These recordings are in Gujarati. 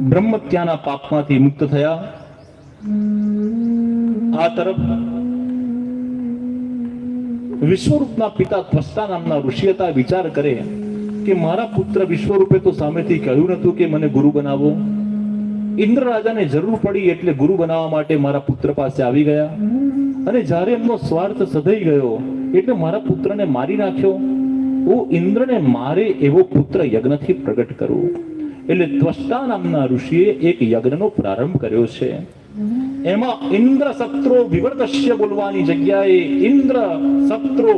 બ્રહ્મત્યાના પાપમાંથી મુક્ત થયા. આ તરફ વિશ્વરૂપના પિતા ત્વષ્ટા નામના ઋષિ હતા. વિચાર કરે કે મારા પુત્ર વિશ્વરૂપે તો સામેથી કહ્યું નતું કે મને ગુરુ બનાવો. ઇન્દ્ર રાજાને જરૂર પડી એટલે ગુરુ બનાવવા માટે મારા પુત્ર પાસે આવી ગયા, અને જ્યારે એમનો સ્વાર્થ સધાઈ ગયો એટલે મારા પુત્રને મારી નાખ્યો. હું ઇન્દ્રને મારે એવો પુત્ર યજ્ઞથી પ્રગટ કરું. એટલે ત્વષ્ટા નામના ઋષિએ એક યજ્ઞનો પ્રારંભ કર્યો છે. એમાં ઇન્દ્ર સત્રો વિવર્તસ્ય બોલવાની જગ્યાએ ઇન્દ્ર સત્રો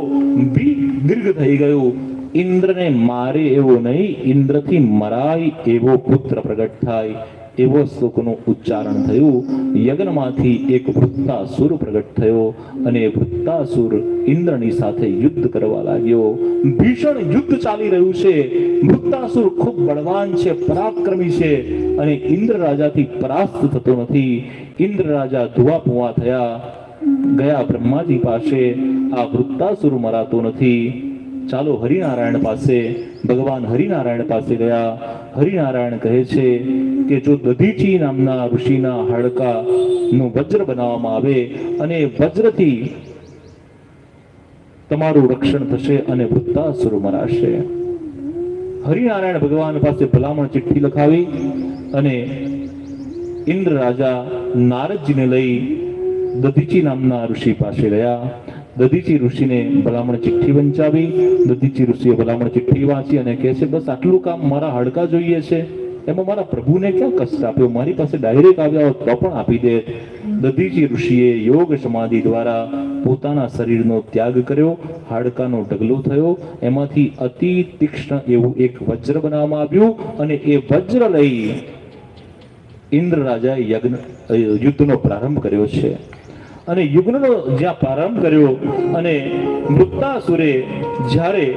દીર્ઘ થઈ ગયું. ઇન્દ્રને મારે એવો નહીં, ઇન્દ્રથી મરાય એવો પુત્ર પ્રગટ થાય એવો શ્લોકનું ઉચ્ચારણ થયું. યજ્ઞમાંથી એક વૃત્તાસુર પ્રગટ થયો, અને વૃત્તાસુર ઇન્દ્રની સાથે યુદ્ધ કરવા લાગ્યો. ભીષણ યુદ્ધ ચાલી રહ્યું છે. વૃત્તાસુર ખૂબ બળવાન છે, પરાક્રમી છે, અને ઇન્દ્ર રાજાથી પરાસ્ત થતો નથી. ઇન્દ્ર રાજા ધુઆપુઆ થયા, ગયા બ્રહ્માજી પાસે. આ વૃત્તાસુર મરાતો નથી. ચાલો હરિનારાયણ પાસે, ભગવાન હરિનારાયણ પાસે ગયા. હરિનારાયણ કહે છે કે જો દધીચી નામના ઋષિના હાડકા નું વજ્ર બનાવવામાં આવે અને વજ્રથી તમારું રક્ષણ થશે અને વૃત્તાસુર મરાશે. હરિનારાયણ ભગવાન પાસે ભલામણ ચિઠ્ઠી લખાવી અને ઇન્દ્ર રાજા નારદજીને લઈ દધીચી નામના ઋષિ પાસે ગયા. દધીચી ઋષિને ભલામણ ચિઠ્ઠી વંચાવી. દધીચી ઋષિએ ભલામણ ચિઠ્ઠી વાંચી અને કહે છે બસ આટલું કામ, મારા હાડકા જોઈએ છે, એમાં મારા પ્રભુને ક્યાં કષ્ટ આપ્યો, મારી પાસે ડાયરેક્ટ આવ્યા હોત તો પણ આપી દે. દધીચી ઋષિએ યોગ સમાધિ દ્વારા પોતાના શરીરનો ત્યાગ કર્યો. હાડકાનો ઢગલો થયો. એમાંથી અતિ તીક્ષ્ણ એવું એક વજ્ર બનાવવામાં આવ્યું, અને એ વજ્ર લઈ ઇન્દ્ર રાજાએ યુદ્ધનો પ્રારંભ કર્યો છે. અને યુદ્ધનો જ્યાં પ્રારંભ કર્યો, અને વૃત્તાસુરે જ્યારે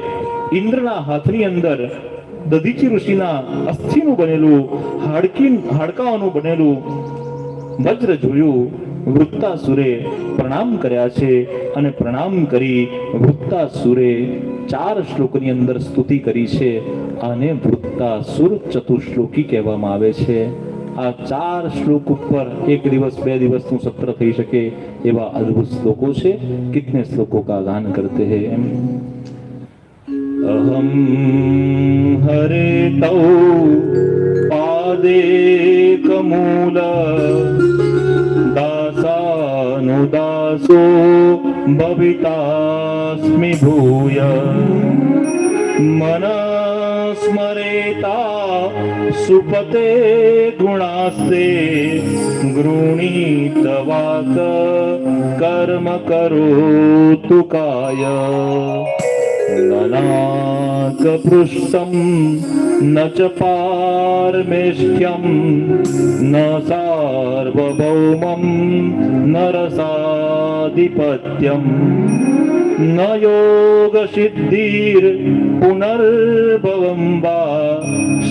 ઇન્દ્રના હાથની અંદર દધીચી ઋષિના અસ્થિનું બનેલું હાડકાઓનું બનેલું વજ્ર જોયું, વૃત્તાસુરે પ્રણામ કર્યા છે. અને પ્રણામ કરી વૃત્તાસુરે 4 શ્લોકની અંદર સ્તુતિ કરી છે. આને વૃત્તાસુર ચતુશ્લોકી કહેવામાં આવે છે. આ 4 શ્લોક ઉપર 1 દિવસ 2 દિવસનું સત્ર થઈ શકે એવા અદ્ભુત શ્લોકો છે. કિતને શ્લોકો કા ગાન કરતે હૈ. અહમ હરે તૌ પાદે કમૂલ દાસાનુદાસો ભવિતાસ્મિ ભૂય મનસ્મરેતા સુપતે ગુણાસ્તે ગૃણીતવાક કર્મ કરોતુ કાય નનાક પૃષ્ઠમ ન ચ પારમેષ્ઠ્યમ ન સાર્વભૌમમ ન રસાધિપત્યમ ન યોગ સિદ્ધિર પુનર્ભવમ વા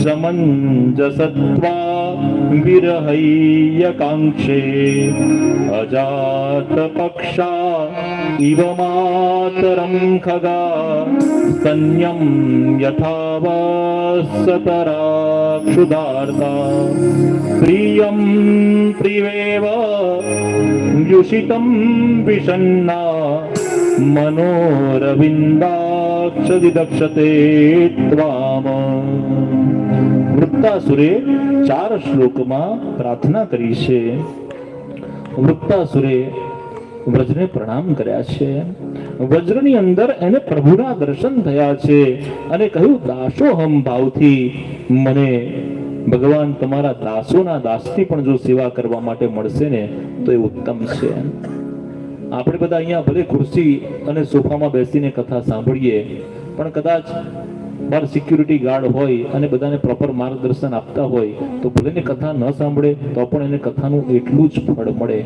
સમંજસત્વા વિરહૈયકાંક્ષે અજાત પક્ષા ઇવ માતરં ખગા સન્યમ યથાવસતરાક્ષુદાર્તા પ્રિયમ પ્રિવેવ યુષિતમ વિષન્ના મનોરવિંદાક્ષદિદક્ષતે ત્વામ. વૃત્તાસુરે 4 શ્લોકમાં પ્રાર્થના કરી છે. વૃત્તાસુરે વ્રજને પ્રણામ કર્યા છે. વજ્રની અંદર એને પ્રભુના દર્શન થયા છે, અને કહ્યું દાસોહમ ભાવથી મને ભગવાન તમારા દાસોના દાસથી પણ જો સેવા કરવા માટે મળશે ને તો એ ઉત્તમ છે. આપણે બધા અહીંયા ભલે ખુરશી અને સોફામાં બેસીને કથા સાંભળીએ, પણ કદાચ બહાર સિક્યુરિટી ગાર્ડ હોય અને બધાને પ્રોપર માર્ગદર્શન આપતા હોય તો ભલેને કથા ન સાંભળે તો પણ એને કથાનું એટલું જ ફળ મળે.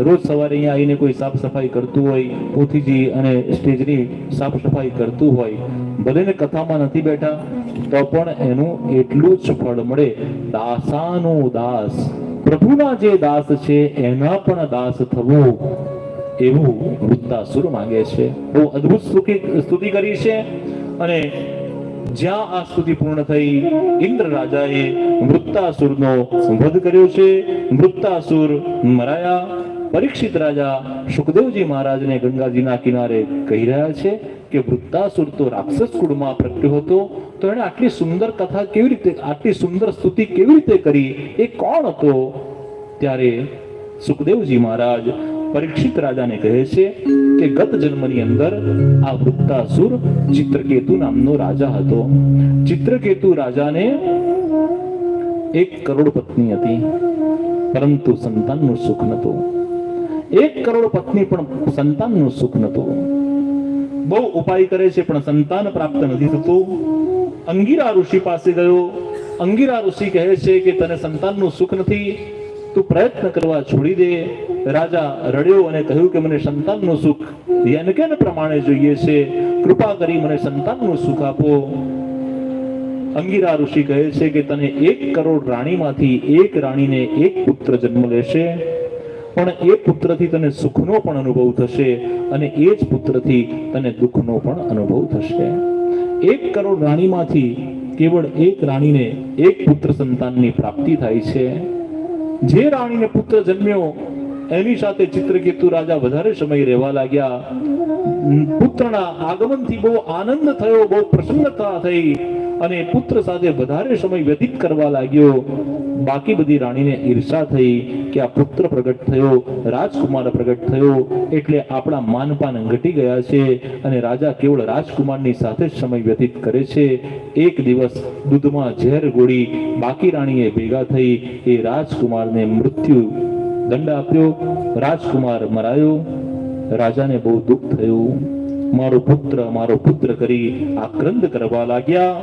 રોજ સવારે અહીંયા આવીને કોઈ સાફ સફાઈ કરતું હોય, પોથીજી અને સ્ટેજની સાફ સફાઈ કરતું હોય, ભલેને કથામાં નથી બેઠા તો પણ એનું એટલું જ ફળ મળે. દાસાનો દાસ, પ્રભુના જે દાસ છે એના પણ દાસ થવું, એવું વૃત્તાસુર માંગે છે. બહુ અદ્ભુત સ્તુતિ કરી છે. અને જ્યાં આ સ્તુતિ પૂર્ણ થઈ ઇન્દ્ર રાજાએ વૃત્તાસુરનો વધ કર્યો છે. વૃત્તાસુર મરાયા. પરીક્ષિત રાજા સુખદેવજી મહારાજને ગંગાજીના કિનારે કહી રહ્યા છે કે વૃત્તાસુર તો રાક્ષસ કુળમાં પ્રગટ્યો હતો, તો એણે આટલી સુંદર કથા કેવી રીતે, આટલી સુંદર સ્તુતિ કેવી રીતે કરી, એ કોણ હતો? ત્યારે સુખદેવજી મહારાજ પરીક્ષિત રાજાને કહે છે કે ગત જન્મની અંદર આ વૃત્તાસુર ચિત્રકેતુ નામનો રાજા હતો. ચિત્રકેતુ રાજાને 1 કરોડ પત્ની હતી, પરંતુ સંતાનનું સુખ નહોતું. 1 કરોડ પત્ની પણ સંતાનનું સુખ નહોતું. બહુ ઉપાય કરે છે પણ સંતાન પ્રાપ્ત નથી થતું. અંગિરા ઋષિ પાસે ગયો. અંગિરા ઋષિ કહે છે કે તને સંતાનનું સુખ નથી, તું પ્રયત્ન કરવા છોડી દે. રાજા રડ્યો અને કહ્યું કે મને સંતાનનું સુખ યજ્ઞ પ્રમાણે જોઈએ છે, કૃપા કરી મને સંતાનનું સુખ આપો. અંગિરા ઋષિ કહે છે કે તને 1 કરોડ રાણીમાંથી એક રાણીને 1 પુત્ર જન્મ લેશે, પણ એ પુત્રથી તને સુખનો પણ અનુભવ થશે અને એ જ પુત્રથી તને દુઃખનો પણ અનુભવ થશે. 1 કરોડ રાણીમાંથી કેવળ એક રાણીને 1 પુત્ર સંતાનની પ્રાપ્તિ થાય છે. જે રાણીને પુત્ર જન્મ્યો એની સાથે ચિત્રકેતુ રાજા વધારે સમય રહેવા લાગ્યા. પુત્રના આગમનથી બહુ આનંદ થયો, બહુ પ્રસન્નતા થઈ અને પુત્ર સાથે વધારે સમય વ્યતીત કરવા લાગ્યો. બાકી બધી રાણીને ઈર્ષા થઈ કે આ પુત્ર પ્રગટ થયો, રાજકુમાર પ્રગટ થયો એટલે આપણા માનપાન ઘટી ગયા છે અને રાજા કેવળ રાજકુમારની સાથે જ સમય વ્યતીત કરે છે. એક દિવસ દૂધમાં ઝેર ગોળી બાકી રાણીએ ભેગા થઈ એ રાજકુમારને મૃત્યુ દંડ આપ્યો. રાજકુમાર મરાયો. રાજાને બહુ દુઃખ થયું. મારો પુત્ર કરી આક્રંદ કરવા લાગ્યા.